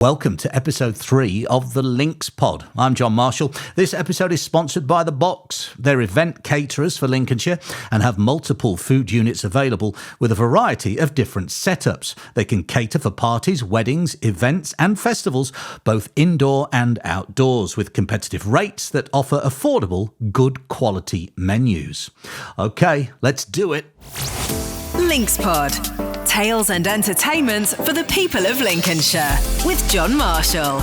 Welcome to episode 3 of the Links Pod. I'm John Marshall. This episode is sponsored by The Box. They're event caterers for Lincolnshire and have multiple food units available with a variety of different setups. They can cater for parties, weddings, events and festivals, both indoor and outdoors, with competitive rates that offer affordable, good quality menus. OK, let's do it. Links Pod. Tales and entertainment for the people of Lincolnshire with John Marshall.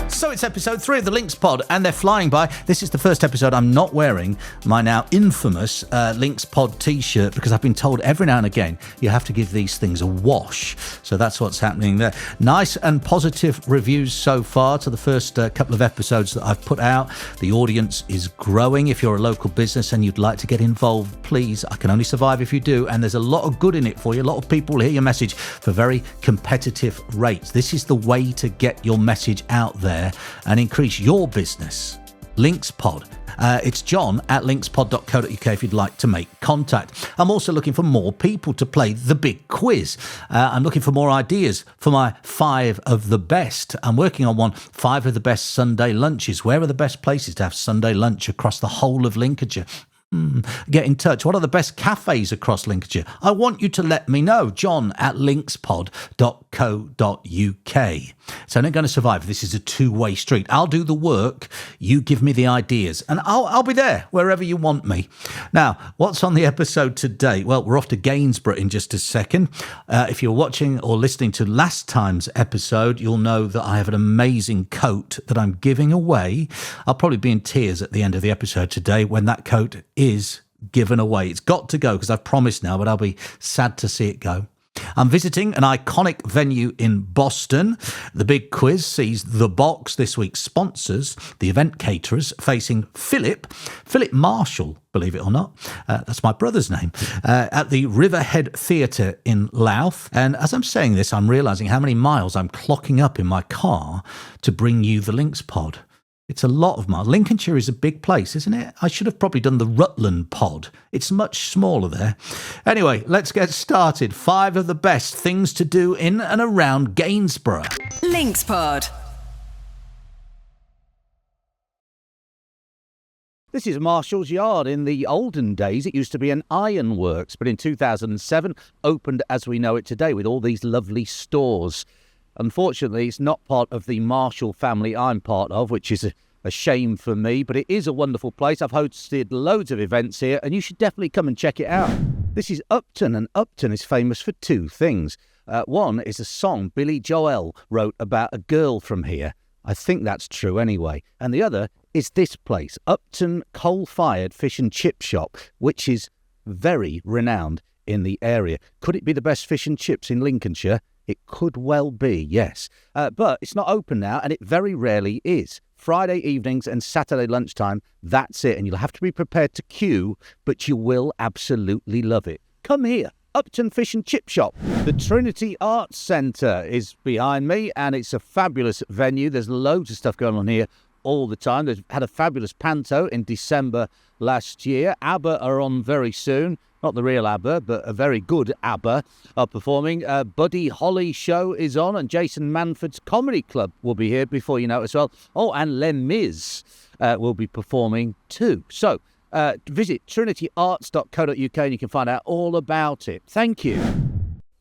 So it's episode 3 of the Links Pod and they're flying by. This is the first episode I'm not wearing my now infamous Links Pod t-shirt because I've been told every now and again you have to give these things a wash. So that's what's happening there. Nice and positive reviews so far to the first couple of episodes that I've put out. The audience is growing. If you're a local business and you'd like to get involved, please, I can only survive if you do. And there's a lot of good in it for you. A lot of people will hear your message for very competitive rates. This is the way to get your message out there and increase your business. Links Pod. It's John at linkspod.co.uk if you'd like to make contact. I'm also looking for more people to play the big quiz. I'm looking for more ideas for my 5 of the best. I'm working on 5 of the best Sunday lunches. Where are the best places to have Sunday lunch across the whole of Lincolnshire? Get in touch. What are the best cafes across Lincolnshire? I want you to let me know. John at linkspod.co.uk. It's only going to survive. This is a two-way street. I'll do the work. You give me the ideas and I'll be there wherever you want me. Now, what's on the episode today? Well, we're off to Gainsborough in just a second. If you're watching or listening to last time's episode, you'll know that I have an amazing coat that I'm giving away. I'll probably be in tears at the end of the episode today when that coat is given away. It's got to go because I've promised now, but I'll be sad to see it go. I'm visiting an iconic venue in Boston. The big quiz sees The Box, this week's sponsors, the event caterers, facing Philip Marshall, believe it or not. That's my brother's name, at the Riverhead Theatre in Louth. And as I'm saying this, I'm realising how many miles I'm clocking up in my car to bring you the Links Pod. It's a lot of miles. Lincolnshire is a big place, isn't it? I should have probably done the Rutland pod. It's much smaller there. Anyway, let's get started. 5 of the best things to do in and around Gainsborough. Links Pod. This is Marshall's Yard. In the olden days, it used to be an ironworks, but in 2007, opened as we know it today with all these lovely stores. Unfortunately, it's not part of the Marshall family I'm part of, which is a shame for me, but it is a wonderful place. I've hosted loads of events here, and you should definitely come and check it out. This is Upton, and Upton is famous for 2 things. One is a song Billy Joel wrote about a girl from here. I think that's true anyway. And the other is this place, Upton Coal-Fired Fish and Chip Shop, which is very renowned in the area. Could it be the best fish and chips in Lincolnshire? It could well be, yes. But it's not open now, and it very rarely is. Friday evenings and Saturday lunchtime, that's it. And you'll have to be prepared to queue, but you will absolutely love it. Come here, Upton Fish and Chip Shop. The Trinity Arts Centre is behind me, and it's a fabulous venue. There's loads of stuff going on here all the time. They've had a fabulous panto in December last year. ABBA are on very soon. Not the real ABBA, but a very good ABBA are performing. Buddy Holly show is on, and Jason Manford's Comedy Club will be here before you know it as well. Oh, and Les Mis will be performing too. So visit trinityarts.co.uk and you can find out all about it. Thank you.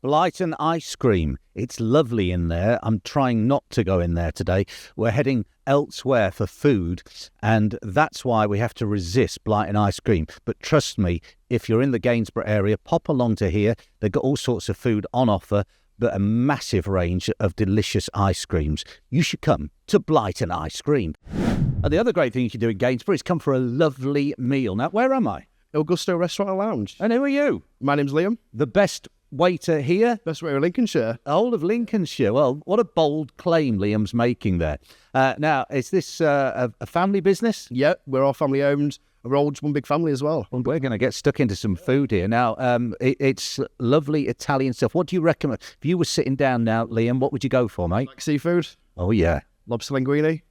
Blighton Ice Cream. It's lovely in there. I'm trying not to go in there today. We're heading elsewhere for food, and that's why we have to resist Blighton Ice Cream. But trust me, if you're in the Gainsborough area, pop along to here. They've got all sorts of food on offer, but a massive range of delicious ice creams. You should come to Blighton Ice Cream. And the other great thing you can do in Gainsborough is come for a lovely meal. Now, where am I? Augusto Restaurant and Lounge. And who are you? My name's Liam. The best waiter here? Best waiter in Lincolnshire. Whole of Lincolnshire. Well, what a bold claim Liam's making there. Now, is this a family business? Yeah, we're all family owned. We're all just one big family as well. Well, we're going to get stuck into some food here. Now, it's lovely Italian stuff. What do you recommend? If you were sitting down now, Liam, what would you go for, mate? Like seafood. Oh, yeah. Lobster linguine.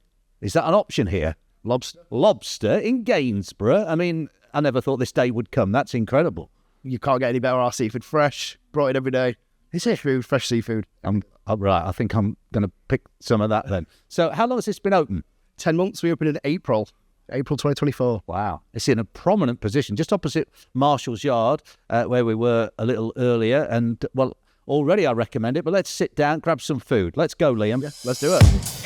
Is that an option here? Lobster. Lobster in Gainsborough? I mean, I never thought this day would come. That's incredible. You can't get any better. Our seafood fresh, brought in every day. Is it? Food, fresh seafood. Right, I think I'm going to pick some of that then. So how long has this been open? 10 months. We opened in April 2024. Wow. It's in a prominent position, just opposite Marshall's Yard, where we were a little earlier. And, well, already I recommend it, but let's sit down, grab some food. Let's go, Liam. Yeah, let's do it.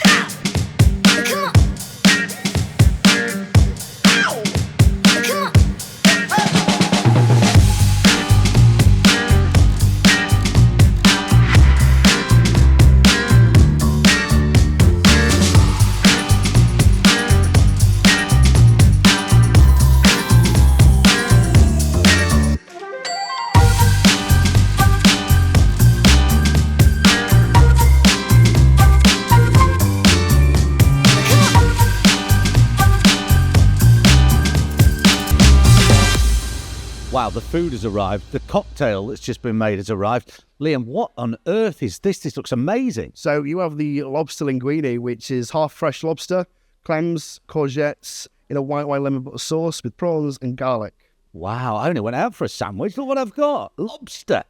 Wow, the food has arrived. The cocktail that's just been made has arrived. Liam, what on earth is this? This looks amazing. So you have the lobster linguine, which is half fresh lobster, clams, courgettes in a white wine lemon butter sauce with prawns and garlic. Wow, I only went out for a sandwich. Look what I've got. Lobster.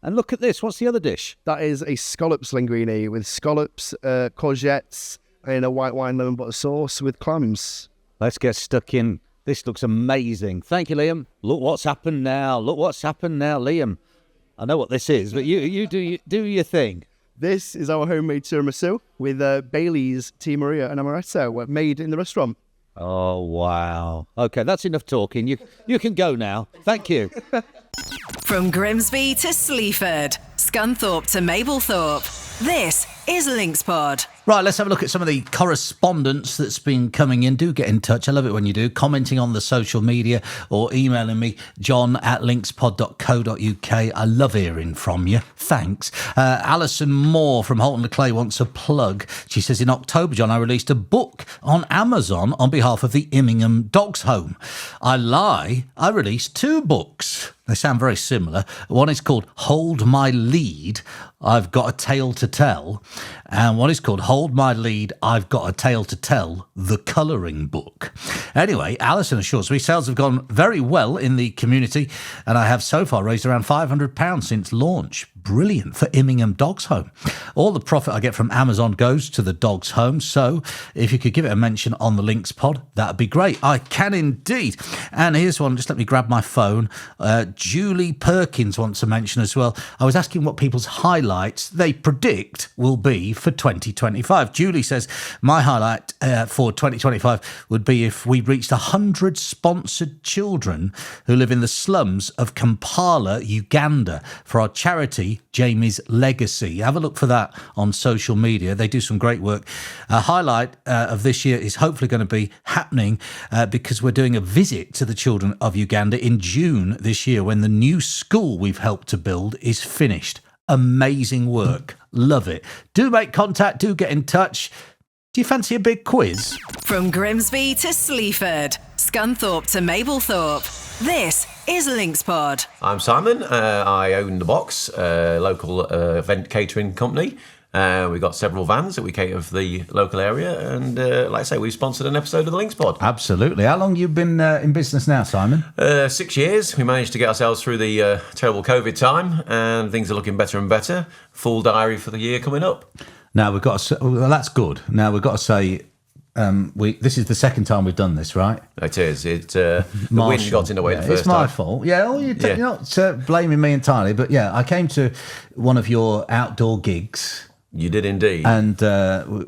And look at this. What's the other dish? That is a scallops linguine with scallops, courgettes in a white wine lemon butter sauce with clams. Let's get stuck in. This looks amazing. Thank you, Liam. Look what's happened now. Look what's happened now, Liam. I know what this is, but you do your thing. This is our homemade tiramisu with Bailey's, Tia Maria and Amaretto made in the restaurant. Oh, wow. Okay, that's enough talking. You can go now. Thank you. From Grimsby to Sleaford, Scunthorpe to Mablethorpe, this is LinksPod. Right, let's have a look at some of the correspondence that's been coming in. Do get in touch. I love it when you do. Commenting on the social media or emailing me, john@linkspod.co.uk. I love hearing from you. Thanks. Alison Moore from Holton le Clay wants a plug. She says, in October, John, I released a book on Amazon on behalf of the Immingham Dogs Home. I lie. I released 2 books. They sound very similar. One is called Hold My Lead, I've Got a Tale to Tell. And one is called Hold My Lead, I've Got a Tale to Tell, the colouring book. Anyway, Alison assures me sales have gone very well in the community, and I have so far raised around £500 since launch. Brilliant for Immingham Dogs Home. All the profit I get from Amazon goes to the Dogs Home, so if you could give it a mention on the Links Pod, that'd be great. I can indeed. And here's one, just let me grab my phone. Julie Perkins wants a mention as well. I was asking what people's highlights they predict will be for 2025. Julie says, my highlight for 2025 would be if we reached 100 sponsored children who live in the slums of Kampala, Uganda, for our charity, Jamie's Legacy. Have a look for that on social media. They do some great work. A highlight of this year is hopefully going to be happening because we're doing a visit to the children of Uganda in June this year when the new school we've helped to build is finished. Amazing work. Love it. Do make contact. Do get in touch. Do you fancy a big quiz? From Grimsby to Sleaford, Scunthorpe to Mablethorpe, this is LinksPod. I'm Simon. I own The Box, a local event catering company. We've got several vans that we cater for the local area. And like I say, we've sponsored an episode of the LinksPod. Absolutely. How long have you been in business now, Simon? 6 years. We managed to get ourselves through the terrible COVID time, and things are looking better and better. Full diary for the year coming up. Now, we've got to, well, that's good. Now, we've got to say, this is the second time we've done this, right? It is. The wind got in the way the first It's my time. fault. Yeah, well, you're not blaming me entirely. But yeah, I came to one of your outdoor gigs. You did indeed. And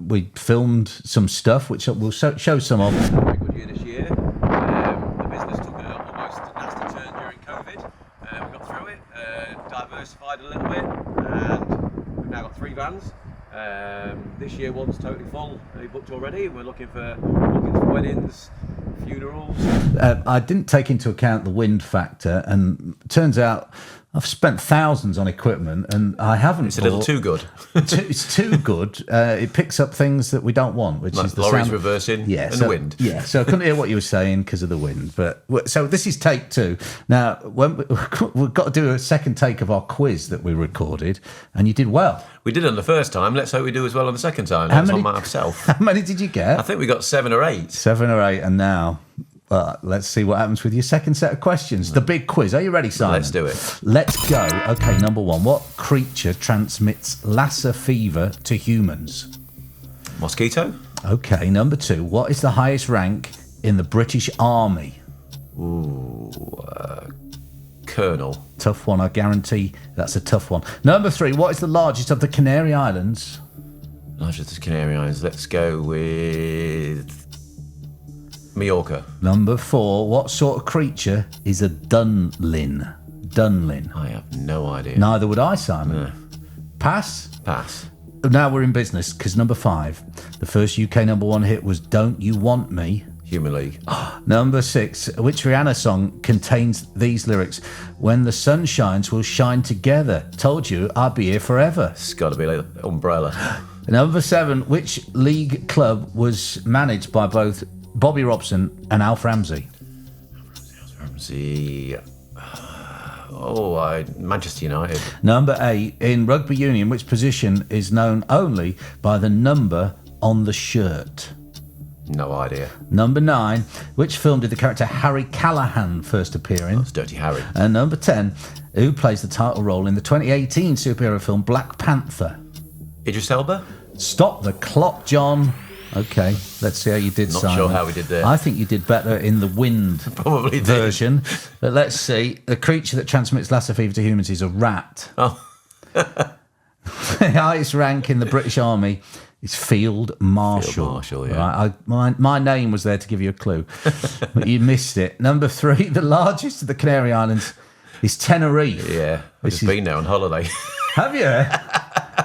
we filmed some stuff, which we'll show some of. Very good year this year. The business took almost a nasty turn during COVID. We got through it, diversified a little bit, and we've now got 3 vans. This year one's totally full, booked already. We're looking for weddings, funerals. I didn't take into account the wind factor, and turns out I've spent thousands on equipment, and I haven't. It's a little too good. It's too good. It picks up things that we don't want, which is the lorries sound. reversing and the wind. Yeah, so I couldn't hear what you were saying because of the wind. But so this is take 2. Now we've got to do a second take of our quiz that we recorded, and you did well. We did on the first time. Let's hope we do as well on the second time. That's on myself. How many did you get? I think we got 7 or 8. 7 or 8, and now Well, let's see what happens with your second set of questions. The big quiz. Are you ready, Simon? Let's do it. Let's go. Okay, number one. What creature transmits Lassa fever to humans? Mosquito? Okay, number two. What is the highest rank in the British Army? Colonel. Tough one, I guarantee that's a tough one. Number three. What is the largest of the Canary Islands? Largest of the Canary Islands. Let's go with Majorca. Number four. What sort of creature is a dunlin? Dunlin. I have no idea. Neither would I, Simon. No. Pass? Pass. Now we're in business, because number five. The first UK number one hit was Don't You Want Me? Human League. Number six. Which Rihanna song contains these lyrics? When the sun shines, we'll shine together. Told you I'd be here forever. It's got to be like Umbrella. Number seven. Which league club was managed by both Bobby Robson and Alf Ramsey? Ramsey. Manchester United. Number eight. In rugby union, which position is known only by the number on the shirt? No idea. Number nine. Which film did the character Harry Callahan first appear in? It's Dirty Harry. And number 10. Who plays the title role in the 2018 superhero film Black Panther? Idris Elba? Stop the clock, John. Okay, let's see how you did, Not Simon. sure how we did there. I think you did better in the wind Probably did. version. But let's see. The creature that transmits Lassa fever to humans is a rat. Oh. The highest rank in the British Army is Field Marshal. Field Marshal, yeah. Right, my name was there to give you a clue, but you missed it. Number three, the largest of the Canary Islands is Tenerife. Yeah, I've just been there on holiday. Have you?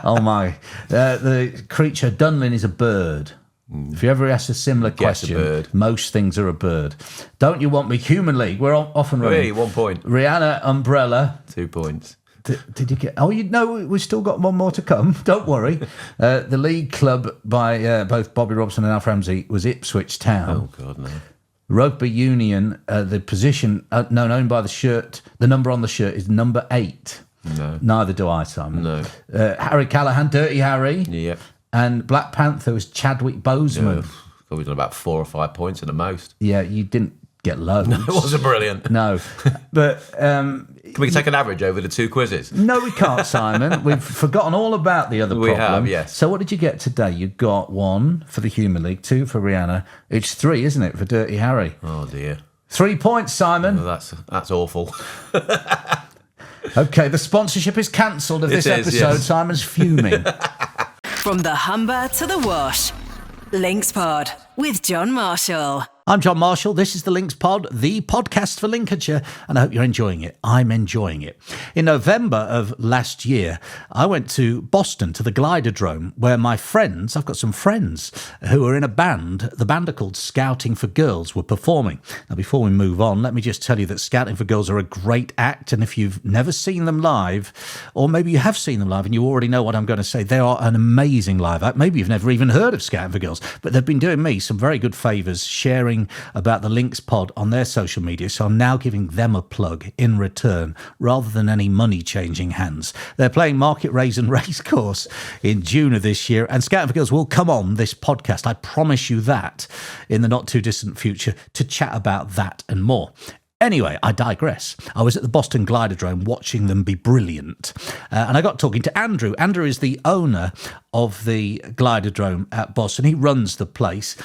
Oh, my. The creature, Dunlin, is a bird. If you ever ask a similar question, a bird. most things are a bird. Don't You Want Me? Human League. We're off and running. Hey, 1 point. Rihanna, Umbrella. 2 points. Did you get? Oh, you know, we've still got one more to come. Don't worry. The league club by both Bobby Robson and Alf Ramsey was Ipswich Town. Oh, God, no. Rugby union, the position known by the shirt, the number on the shirt is number 8. No. Neither do I, Simon. No. Harry Callahan, Dirty Harry. Yep. And Black Panther was Chadwick Boseman. Probably done about 4 or 5 points at the most. Yeah, you didn't get loads. It wasn't brilliant. No. But Can we take an average over the 2 quizzes? no, we can't, Simon. We've forgotten all about the other problem. We have, yes. So what did you get today? You got 1 for the Human League, 2 for Rihanna. It's 3, isn't it, for Dirty Harry? Oh, dear. 3 points, Simon. Well, that's awful. Okay, the sponsorship is cancelled of this episode. Yes. Simon's fuming. From the Humber to the Wash, Links Pod with John Marshall. I'm John Marshall. This is the Links Pod, the podcast for Lincolnshire, and I hope you're enjoying it. I'm enjoying it. In November of last year, I went to Boston, to the Gliderdrome, where my friends, I've got some friends who are in a band, the band are called Scouting for Girls, were performing. Now, before we move on, let me just tell you that Scouting for Girls are a great act, and if you've never seen them live, or maybe you have seen them live and you already know what I'm going to say, they are an amazing live act. Maybe you've never even heard of Scouting for Girls, but they've been doing me some very good favours, sharing about the Links Pod on their social media, so I'm now giving them a plug in return rather than any money changing hands. They're playing Market Raisin Racecourse in June of this year, and Scouting for Girls will come on this podcast, I promise you that, in the not too distant future, to chat about that and more. Anyway, I digress. I was at the Boston Gliderdrome watching them be brilliant. And I got talking to Andrew. Andrew is the owner of the Gliderdrome at Boston. He runs the place.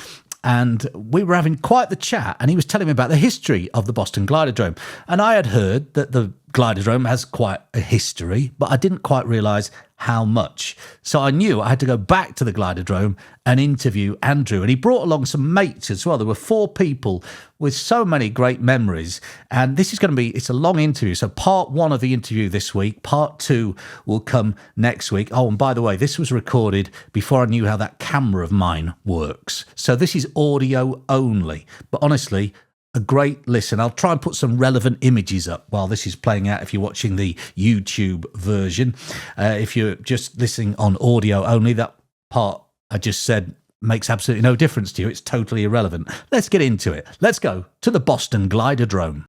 And we were having quite the chat, and he was telling me about the history of the Boston Gliderdrome. And I had heard that the Gliderdrome has quite a history, but I didn't quite realise how much. So I knew I had to go back to the Gliderdrome and interview Andrew. And he brought along some mates as well. There were 4 people with so many great memories. And this is going to be, it's a long interview. So part 1 of the interview this week, part 2 will come next week. Oh, and by the way, this was recorded before I knew how that camera of mine works. So this is audio only. But honestly, a great listen. I'll try and put some relevant images up while this is playing out if you're watching the YouTube version. If you're just listening on audio only, that part I just said makes absolutely no difference to you. It's totally irrelevant. Let's get into it. Let's go to the Boston Gliderdrome.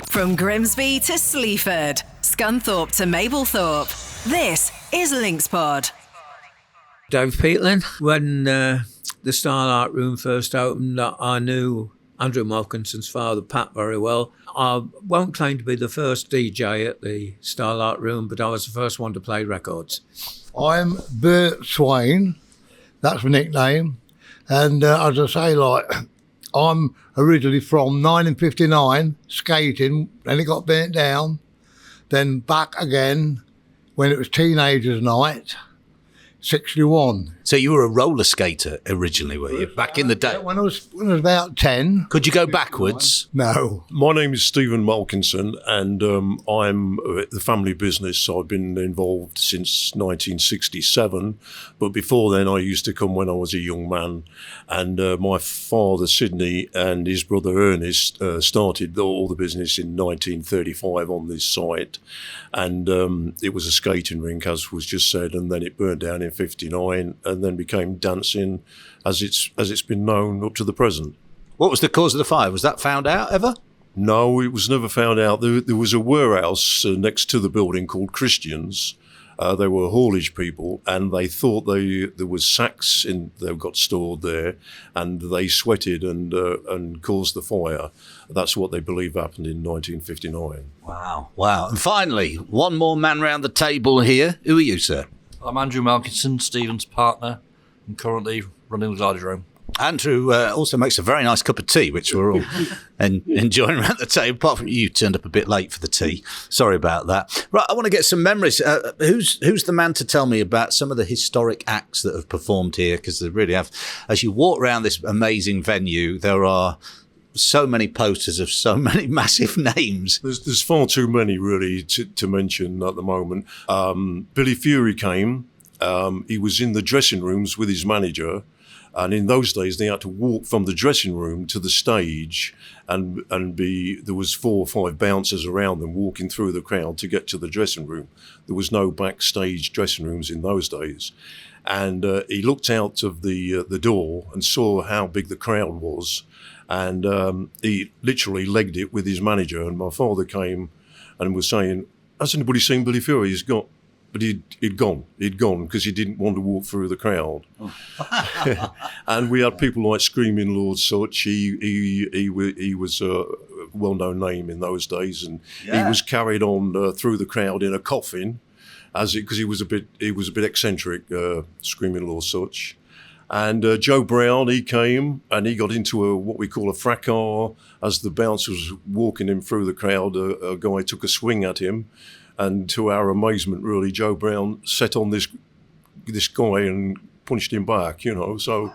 From Grimsby to Sleaford, Scunthorpe to Mablethorpe, this is Links Pod. Dave Peatland. When the Starlight Room first opened, I knew Andrew Malkinson's father, Pat, very well. I won't claim to be the first DJ at the Starlight Room, but I was the first one to play records. I'm Bert Swain, that's my nickname. And as I say, like, I'm originally from 1959, skating, then it got burnt down, then back again when it was Teenagers' Night, 61. So you were a roller skater originally, were you, back in the day? When I was about 10. Could you go backwards? No. My name is Stephen Malkinson, and I'm the family business. I've been involved since 1967, but before then I used to come when I was a young man, and my father, Sidney, and his brother Ernest started all the business in 1935 on this site, and it was a skating rink, as was just said, and then it burnt down in 59, and then became dancing as it's been known up to the present. What was the cause of the fire? Was that found out ever? No, it was never found out. There was a warehouse next to the building called Christians. They were haulage people, and they thought there was sacks they got stored there, and they sweated and caused the fire. That's what they believe happened in 1959. Wow. And finally, one more man round the table here. Who are you, sir? I'm Andrew Malkinson, Stephen's partner, and currently running the Gliderdrome. Andrew also makes a very nice cup of tea, which we're all enjoying around the table, apart from you turned up a bit late for the tea. Sorry about that. Right, I want to get some memories. Who's the man to tell me about some of the historic acts that have performed here? Because they really have. As you walk around this amazing venue, there are so many posters of so many massive names. There's far too many, really, to mention at the moment. Billy Fury came. He was in the dressing rooms with his manager. And in those days, they had to walk from the dressing room to the stage, and there was 4 or 5 bouncers around them walking through the crowd to get to the dressing room. There was no backstage dressing rooms in those days. And he looked out of the door and saw how big the crowd was, and he literally legged it with his manager. And my father came and was saying, "Has anybody seen Billy Fury? He's got..." But he'd gone because he didn't want to walk through the crowd. And we had people like Screaming Lord Such. He was a well-known name in those days, and he was carried on through the crowd in a coffin, because he was a bit eccentric, Screaming Lord Such. And Joe Brown, he came and he got into what we call a fracas. As the bouncer was walking him through the crowd, a guy took a swing at him. And to our amazement, really, Joe Brown set on this guy and punched him back, So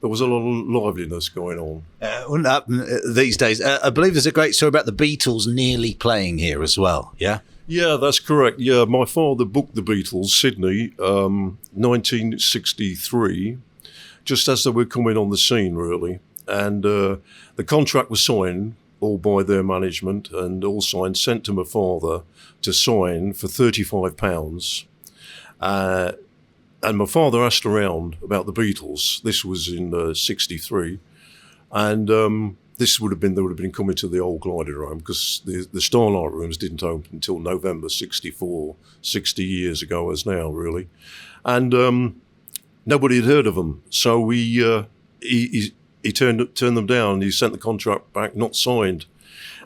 there was a lot of liveliness going on. Wouldn't happen these days. I believe there's a great story about the Beatles nearly playing here as well, yeah? Yeah, that's correct. Yeah, my father booked the Beatles, Sydney, 1963, just as they were coming on the scene, really. And the contract was signed all by their management, and all signed, sent to my father to sign for £35. And my father asked around about the Beatles. This was in 63. And they would have been coming to the old Gliderdrome, because the Starlight Rooms didn't open until November 64, 60 years ago as now, really. And nobody had heard of them. So he turned them down. He sent the contract back, not signed.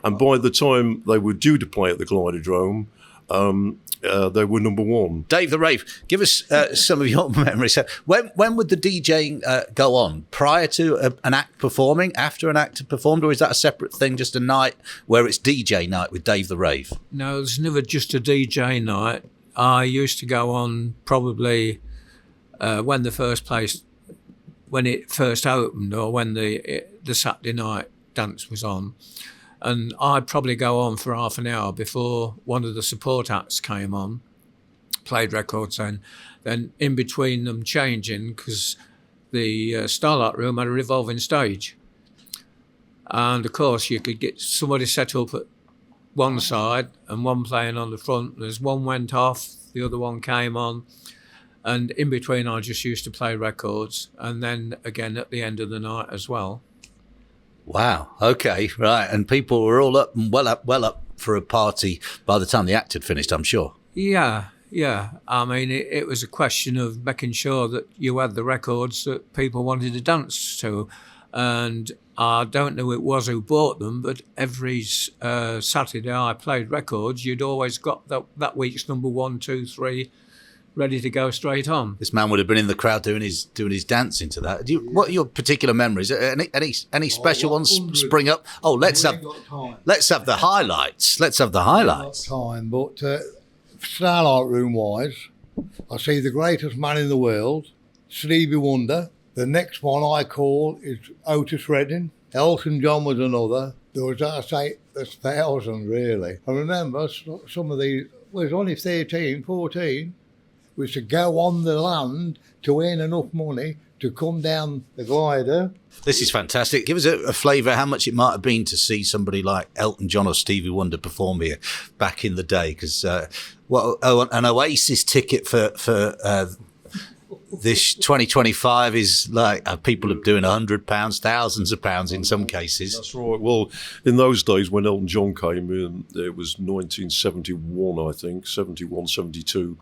And by the time they were due to play at the Gliderdrome, they were number one. Dave the Rave, give us some of your memories. When would the DJing go on? Prior to an act performing, after an act had performed, or is that a separate thing, just a night where it's DJ night with Dave the Rave? No, there's never just a DJ night. I used to go on probably when it first opened, or when the Saturday night dance was on. And I'd probably go on for half an hour before one of the support acts came on, played records then in between them changing, because the Starlight Room had a revolving stage. And of course you could get somebody set up at one side and one playing on the front. As one went off, the other one came on. And in between I just used to play records, and then again at the end of the night as well. Wow. Okay. Right. And people were all up and well up for a party by the time the act had finished, I'm sure. Yeah. I mean, it was a question of making sure that you had the records that people wanted to dance to. And I don't know who it was who bought them, but every Saturday I played records, you'd always got that week's number 1, 2, 3 ready to go straight on. This man would have been in the crowd doing his dancing to that. What are your particular memories? Any special ones spring up? Oh, let's have the highlights. Let's have the highlights. Time, but Starlight Room wise, I see the greatest man in the world, Stevie Wonder. The next one I call is Otis Redding. Elton John was another. There was, I say, there's thousands really. I remember some of these, well, it was only 13, 14, was to go on the land to earn enough money to come down the glider. This is fantastic. Give us a flavour how much it might have been to see somebody like Elton John or Stevie Wonder perform here back in the day. Because an Oasis ticket for this 2025 is like people are doing £100, thousands of pounds in some cases. That's right. Well, in those days when Elton John came in, it was 1971, I think, 71, 72.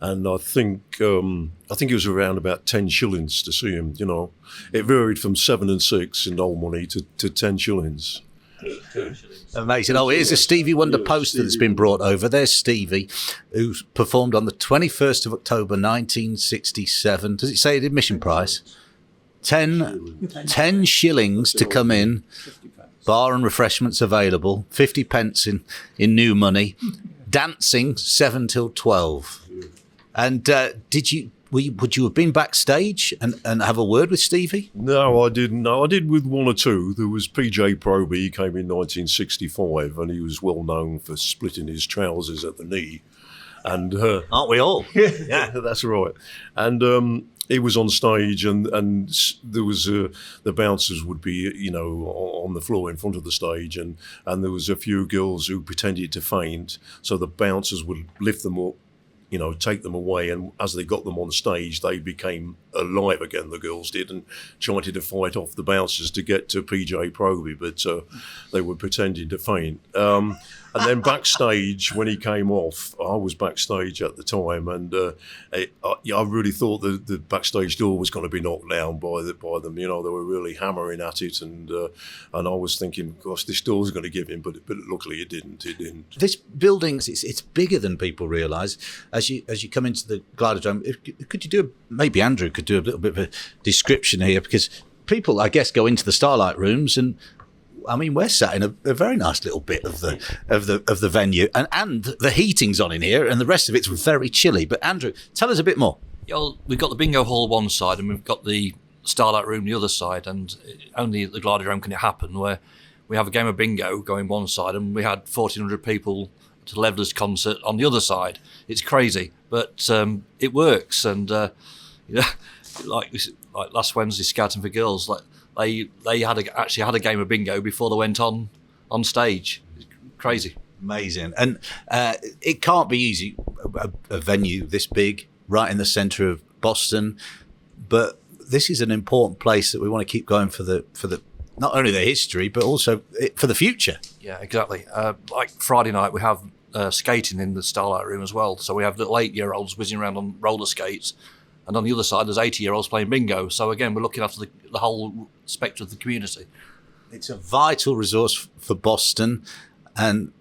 And I think it was around about 10 shillings to see him, you know. It varied from 7 and 6 in old money to 10 shillings. Amazing. Oh, here's a Stevie Wonder poster that's been brought over. There's Stevie, who performed on the 21st of October 1967. Does it say the admission price? 10 shillings to come in. Bar and refreshments available. 50 pence in new money. Dancing 7 till 12. And would you have been backstage and have a word with Stevie? No, I didn't. No, I did with one or two. There was PJ Proby. He came in 1965, and he was well known for splitting his trousers at the knee. And aren't we all? Yeah, that's right. And he was on stage, and there was the bouncers would be, you know, on the floor in front of the stage, and there was a few girls who pretended to faint, so the bouncers would lift them up, you know, take them away, and as they got them on stage, they became alive again, the girls did, and tried to fight off the bouncers to get to PJ Proby, but they were pretending to faint. And then backstage, when he came off, I was backstage at the time, and I really thought the backstage door was going to be knocked down by them. You know, they were really hammering at it, and I was thinking, gosh, this door's going to give in, but luckily it didn't. It didn't. This building, it's bigger than people realise. As you come into the Gliderdrome, could you do maybe Andrew could do a little bit of a description here, because people, I guess, go into the Starlight Rooms and. I mean, we're sat in a very nice little bit of the venue, and the heating's on in here, and the rest of it's very chilly. But Andrew, tell us a bit more. Yeah, well, we've got the bingo hall one side, and we've got the Starlight Room the other side, and only at the Gliderdrome can it happen where we have a game of bingo going one side, and we had 1,400 people to Leveller's concert on the other side. It's crazy, but it works, and like last Wednesday, Scouting for Girls, like. They actually had a game of bingo before they went on stage. It's crazy. Amazing. And it can't be easy, a venue this big, right in the centre of Boston. But this is an important place that we want to keep going for the not only the history, but also for the future. Yeah, exactly. Like Friday night, we have skating in the Starlight Room as well. So we have little 8-year-olds whizzing around on roller skates. And on the other side, there's 80-year-olds playing bingo. So again, we're looking after the whole spectrum of the community. It's a vital resource for Boston. And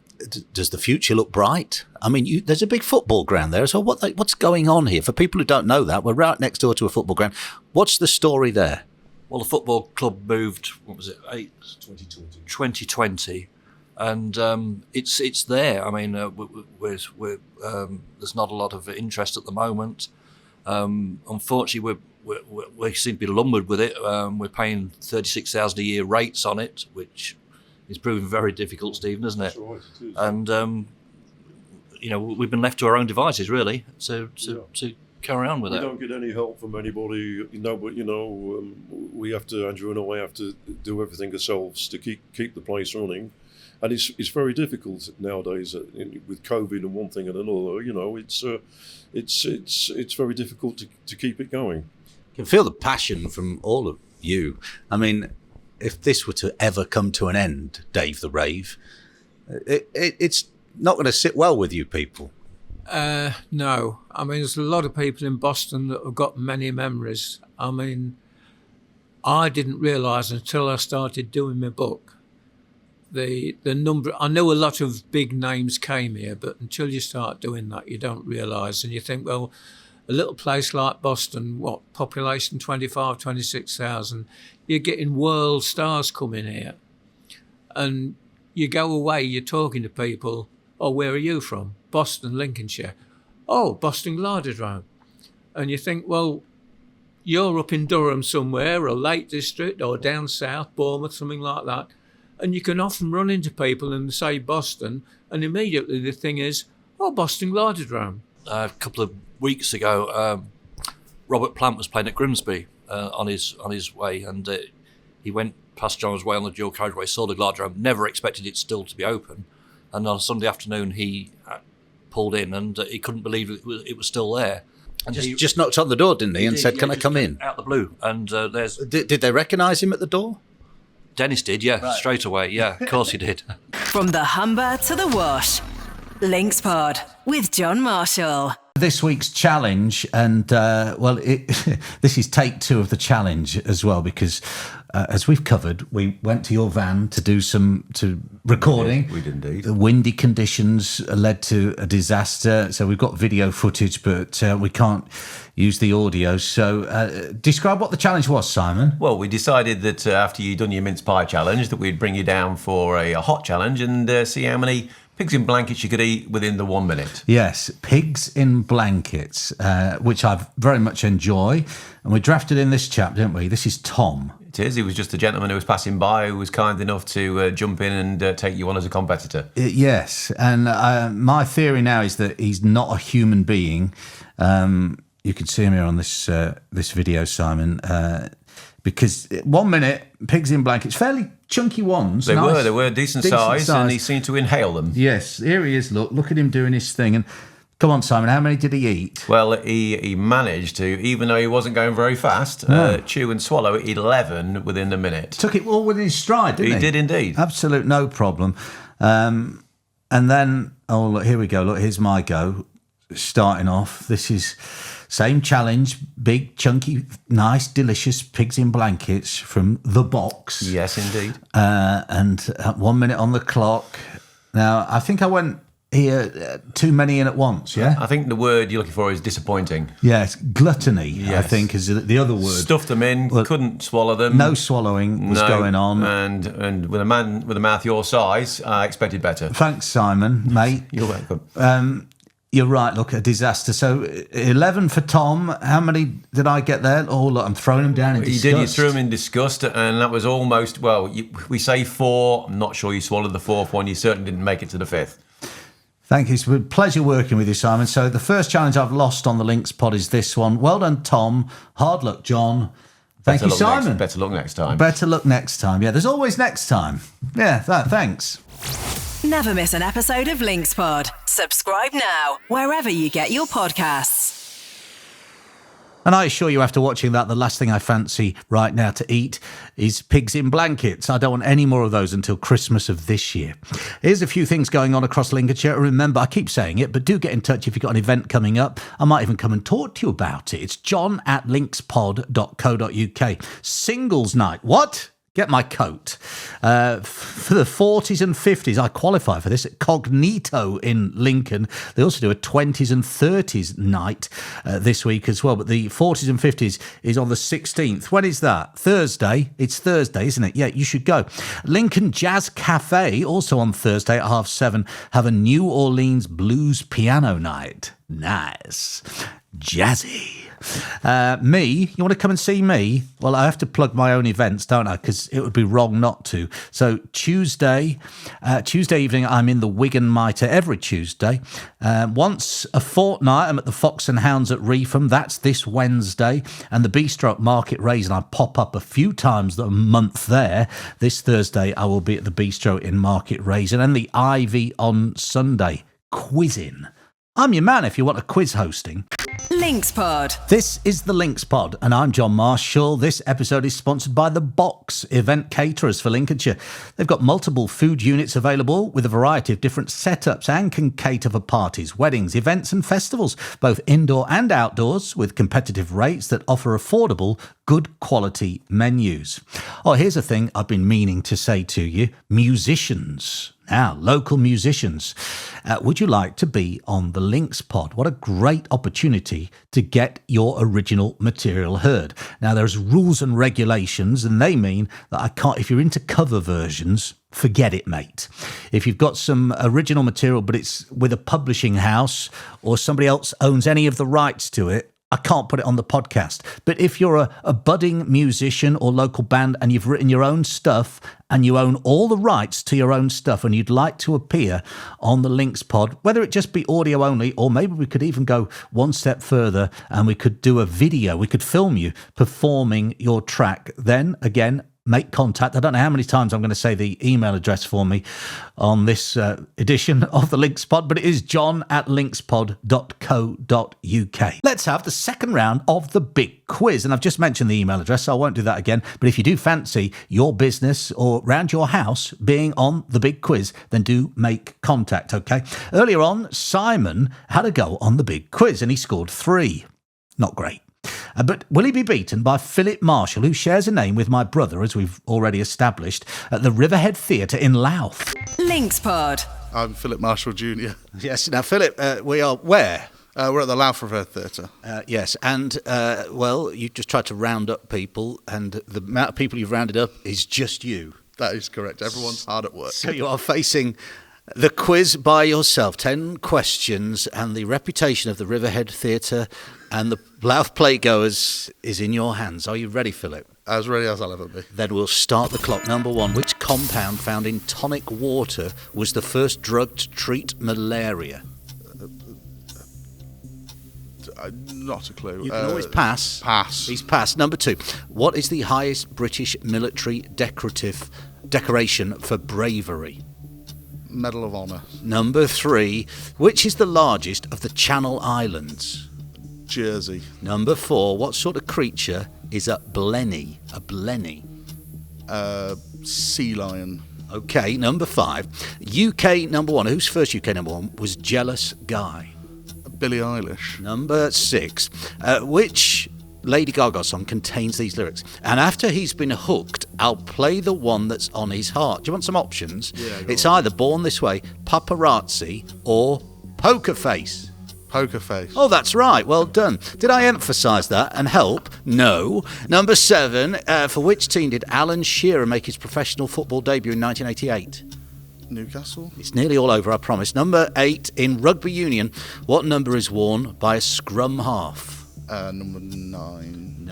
does the future look bright? I mean, there's a big football ground there. So what's going on here? For people who don't know that, we're right next door to a football ground. What's the story there? Well, the football club moved, 2020. And it's there. I mean, there's not a lot of interest at the moment. Unfortunately, we seem to be lumbered with it. We're paying $36,000 a year rates on it, which is proving very difficult, Stephen, isn't it? That's right, it is. And we've been left to our own devices, really, to carry on with it. We don't get any help from anybody, but we have to. Andrew and I have to do everything ourselves to keep the place running. And it's very difficult nowadays with COVID and one thing and another. It's very difficult to keep it going. You can feel the passion from all of you. I mean, if this were to ever come to an end, Dave the Rave, it's not going to sit well with you people. No. I mean, there's a lot of people in Boston that have got many memories. I mean, I didn't realise until I started doing my book, the number. I know a lot of big names came here, but until you start doing that, you don't realise. And you think, well, a little place like Boston, what, population 25, 26,000, you're getting world stars coming here. And you go away, you're talking to people, oh, where are you from? Boston, Lincolnshire. Oh, Boston Gliderdrome. And you think, well, you're up in Durham somewhere, or Lake District, or down south, Bournemouth, something like that. And you can often run into people and say Boston, and immediately the thing is, oh, Boston Gliderdrome. A couple of weeks ago, Robert Plant was playing at Grimsby on his way, and he went past John's Way on the dual carriageway, saw the Gliderdrome, never expected it still to be open. And on a Sunday afternoon, he pulled in, and he couldn't believe it was still there. And he just knocked on the door, didn't he, and said, "Can I come in?" Out the blue. And there's... Did they recognise him at the door? Dennis did, yeah, right. Straight away. Yeah, of course he did. From the Humber to the Wash, Links Pod with John Marshall. This week's challenge, and this is take 2 of the challenge as well, because as we've covered, we went to your van to do some recording. We did indeed. The windy conditions led to a disaster, so we've got video footage, but we can't use the audio. So describe what the challenge was, Simon. Well, we decided that after you'd done your mince pie challenge, that we'd bring you down for a hot challenge and see how many pigs in blankets you could eat within the 1 minute. Yes, pigs in blankets, which I very much enjoy. And we drafted in this chap, didn't we? This is Tom. It is. He was just a gentleman who was passing by who was kind enough to jump in and take you on as a competitor. Yes, and my theory now is that he's not a human being. You can see him here on this video, Simon, because 1 minute, pigs in blankets, fairly chunky ones. They were decent size, and he seemed to inhale them. Yes, here he is. Look at him doing his thing. And come on, Simon, how many did he eat? Well, he managed to, even though he wasn't going very fast, chew and swallow 11 within a minute. Took it all within his stride, didn't he? He did indeed. Absolute no problem. And then, oh, look, here we go. Look, here's my go. Starting off, this is same challenge, big, chunky, nice, delicious pigs in blankets from the box. Yes, indeed. And 1 minute on the clock. Now, I think I went here too many in at once, yeah? I think the word you're looking for is disappointing. Yes, gluttony, yes. I think, is the other word. Stuffed them in, couldn't swallow them. No swallowing was going on. And with a man with a mouth your size, I expected better. Thanks, Simon, mate. You're welcome. You're right, look, a disaster. So 11 for Tom. How many did I get there? Oh, look, I'm throwing him down in disgust. You did, you threw him in disgust, and that was almost, we say 4. I'm not sure you swallowed the 4th one. You certainly didn't make it to the 5th. Thank you. It's been a pleasure working with you, Simon. So the first challenge I've lost on the Links Pod is this one. Well done, Tom. Hard luck, John. Thank you, Simon. Better luck next time. Better luck next time. Yeah, there's always next time. Yeah, thanks. Never miss an episode of Links Pod. Subscribe now, wherever you get your podcasts. And I assure you, after watching that, the last thing I fancy right now to eat is pigs in blankets. I don't want any more of those until Christmas of this year. Here's a few things going on across Lincolnshire. Remember, I keep saying it, but do get in touch if you've got an event coming up. I might even come and talk to you about it. It's john@linkspod.co.uk. Singles night. What? Get my coat. For the 40s and 50s, I qualify for this at Cognito in Lincoln. They also do a 20s and 30s night this week as well. But the 40s and 50s is on the 16th. When is that? Thursday. It's Thursday, isn't it? Yeah, you should go. Lincoln Jazz Cafe, also on Thursday at 7:30, have a New Orleans blues piano night. Nice. Jazzy. You want to come and see me? Well, I have to plug my own events, don't I? Because it would be wrong not to. So Tuesday evening, I'm in the Wigan Mitre every Tuesday. Once a fortnight, I'm at the Fox and Hounds at Reefham. That's this Wednesday. And the Bistro at Market Raisin, I pop up a few times a month there. This Thursday, I will be at the Bistro in Market Raisin. And the Ivy on Sunday. Quizzing. I'm your man if you want a quiz hosting. Links Pod. This is the Links Pod, and I'm John Marshall. This episode is sponsored by The Box, event caterers for Lincolnshire. They've got multiple food units available with a variety of different setups and can cater for parties, weddings, events and festivals, both indoor and outdoors, with competitive rates that offer affordable, good quality menus. Oh, here's a thing I've been meaning to say to you. Musicians. Now, local musicians, would you like to be on the Links Pod? What a great opportunity to get your original material heard. Now, there's rules and regulations, and they mean that if you're into cover versions, forget it, mate. If you've got some original material, but it's with a publishing house or somebody else owns any of the rights to it, I can't put it on the podcast. But if you're a budding musician or local band and you've written your own stuff and you own all the rights to your own stuff and you'd like to appear on the Links Pod, whether it just be audio only, or maybe we could even go one step further and we could do a video, we could film you performing your track, then again, make contact. I don't know how many times I'm going to say the email address for me on this edition of the Links Pod, but it is john@linkspod.co.uk. Let's have the second round of the big quiz. And I've just mentioned the email address, so I won't do that again. But if you do fancy your business or round your house being on the big quiz, then do make contact, okay? Earlier on, Simon had a go on the big quiz and he scored 3. Not great. But will he be beaten by Philip Marshall, who shares a name with my brother, as we've already established, at the Riverhead Theatre in Louth? Links Pod. I'm Philip Marshall Jr. Yes. Now, Philip, we are where? We're at the Louth Riverhead Theatre. Yes, and, you just tried to round up people, and the amount of people you've rounded up is just you. That is correct. Everyone's hard at work. So you are facing the quiz by yourself. 10 questions, and the reputation of the Riverhead Theatre and the Louth playgoers is in your hands. Are you ready, Philip? As ready as I'll ever be. Then we'll start the clock. Number 1, which compound found in tonic water was the first drug to treat malaria? Not a clue. You can always pass. Pass. He's passed. Number 2, what is the highest British military decoration for bravery? Medal of Honour. Number 3, which is the largest of the Channel Islands? Jersey. Number 4, what sort of creature is a blenny? A blenny. Sea lion. Okay, number 5, UK number 1. Whose first UK number 1 was Jealous Guy? Billie Eilish. Number 6, which Lady Gaga song contains these lyrics? And after he's been hooked, I'll play the one that's on his heart. Do you want some options? Yeah, it's either Born This Way, Paparazzi, or Poker Face. Poker Face. Oh, that's right. Well done. Did I emphasise that and help? No. Number 7, for which team did Alan Shearer make his professional football debut in 1988? Newcastle. It's nearly all over, I promise. Number 8, in rugby union, what number is worn by a scrum half? Number 9.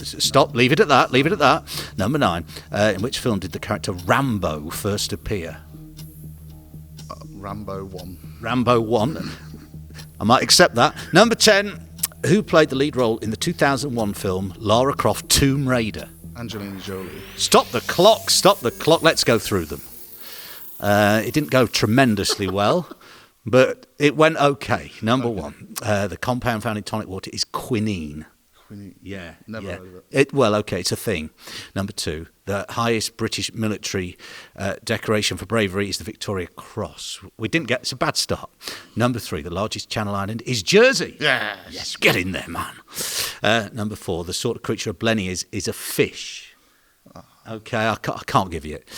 Stop. Leave it at that. Leave it at that. Number 9. In which film did the character Rambo first appear? Rambo 1. Rambo 1. I might accept that. Number 10. Who played the lead role in the 2001 film Lara Croft Tomb Raider? Angelina Jolie. Stop the clock. Stop the clock. Let's go through them. It didn't go tremendously well, but it went okay. Number 1. The compound found in tonic water is quinine. Yeah. Never heard of it. Well, okay, it's a thing. Number 2, the highest British military decoration for bravery is the Victoria Cross. It's a bad start. Number 3, the largest Channel Island is Jersey. Yes, get in there, man. Number 4, the sort of creature a blenny is a fish. Okay, I can't give you it.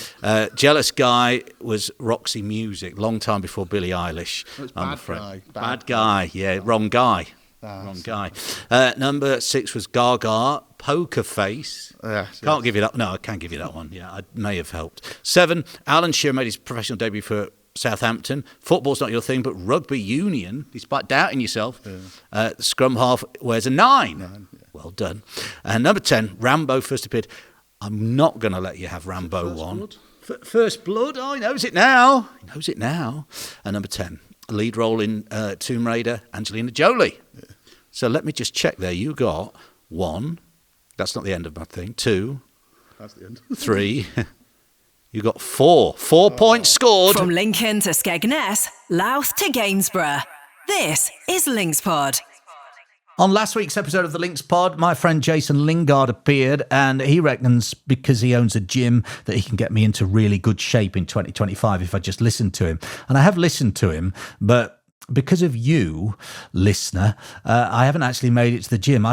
Jealous Guy was Roxy Music, long time before Billie Eilish. I'm afraid. Bad guy, yeah, wrong guy. Wrong guy. Number 6 was Gaga, Poker Face. Can't give you that. No, I can give you that one. Yeah, I may have helped. 7, Alan Shearer made his professional debut for Southampton. Football's not your thing, but rugby union, despite doubting yourself, the scrum half wears a 9. Yeah. Well done. And number 10, Rambo first appeared. I'm not going to let you have Rambo 1. First Blood? Oh, he knows it now. And number 10, lead role in Tomb Raider, Angelina Jolie. Yeah. So let me just check there. You got 1. That's not the end of my thing. 2. That's the end. 3. You got 4. 4 points scored. From Lincoln to Skegness, Louth to Gainsborough. This is Links Pod. On last week's episode of the Links Pod, my friend Jason Lingard appeared, and he reckons because he owns a gym that he can get me into really good shape in 2025 if I just listen to him. And I have listened to him, but because of you, listener, I haven't actually made it to the gym.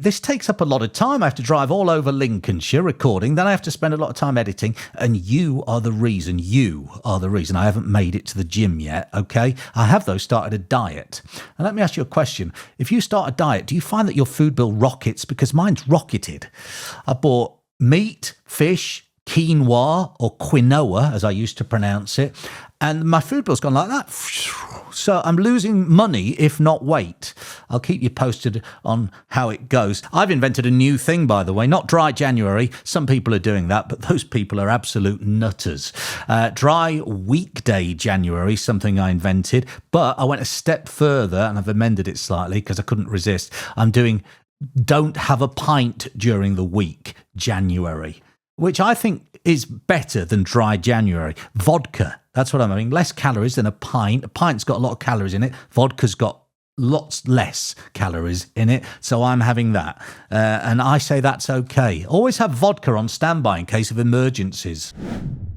This takes up a lot of time. I have to drive all over Lincolnshire recording. Then I have to spend a lot of time editing. And you are the reason I haven't made it to the gym yet, okay? I have, though, started a diet. And let me ask you a question. If you start a diet, do you find that your food bill rockets? Because mine's rocketed. I bought meat, fish, quinoa, or quinoa, as I used to pronounce it. And my food bill's gone like that. So I'm losing money, if not weight. I'll keep you posted on how it goes. I've invented a new thing, by the way, not dry January. Some people are doing that, but those people are absolute nutters. Dry weekday January, something I invented. But I went a step further, and I've amended it slightly because I couldn't resist. I'm doing don't have a pint during the week, January, which I think is better than dry January. Vodka, that's what I'm having. Less calories than a pint. A pint's got a lot of calories in it. Vodka's got lots less calories in it. So I'm having that. And I say that's okay. Always have vodka on standby in case of emergencies.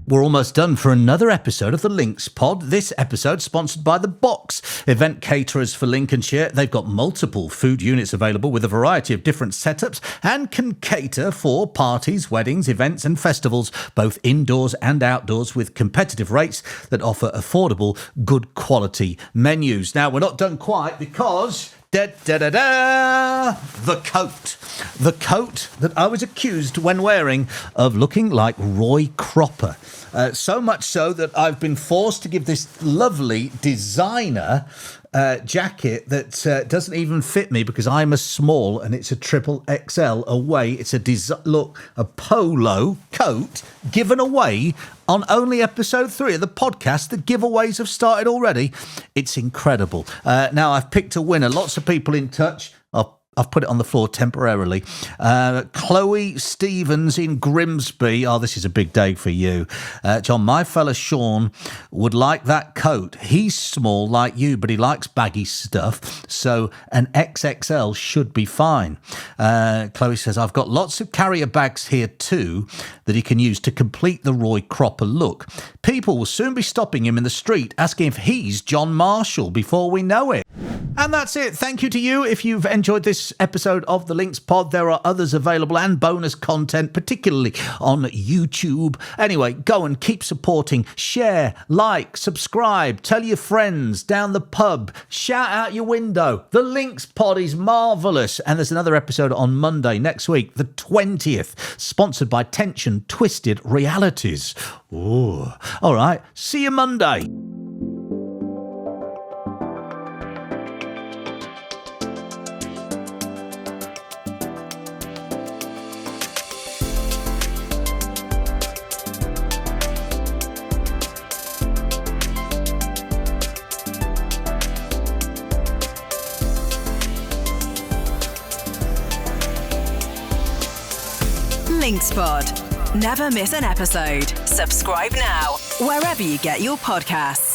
We're almost done for another episode of the Links Pod. This episode sponsored by The Box, event caterers for Lincolnshire. They've got multiple food units available with a variety of different setups and can cater for parties, weddings, events and festivals, both indoors and outdoors, with competitive rates that offer affordable, good quality menus. Now, we're not done quite because... The coat. The coat that I was accused when wearing of looking like Roy Cropper. So much so that I've been forced to give this lovely designer jacket that doesn't even fit me because I'm a small and it's a triple XL away. It's a polo coat given away on only episode 3 of the podcast. The giveaways have started already. It's incredible. Now I've picked a winner. Lots of people in touch. I've put it on the floor temporarily. Chloe Stevens in Grimsby. Oh, this is a big day for you. John, my fella Sean would like that coat. He's small like you, but he likes baggy stuff. So an XXL should be fine. Chloe says, I've got lots of carrier bags here too that he can use to complete the Roy Cropper look. People will soon be stopping him in the street asking if he's John Marshall before we know it. And that's it. Thank you to you. If you've enjoyed this episode of the Links Pod, there are others available and bonus content, particularly on YouTube. Anyway, go and keep supporting. Share, like, subscribe, tell your friends down the pub, shout out your window. The Links Pod is marvellous. And there's another episode on Monday next week, the 20th, sponsored by Tension Twisted Realities. Ooh. All right. See you Monday. Linkspod. Never miss an episode. Subscribe now, wherever you get your podcasts.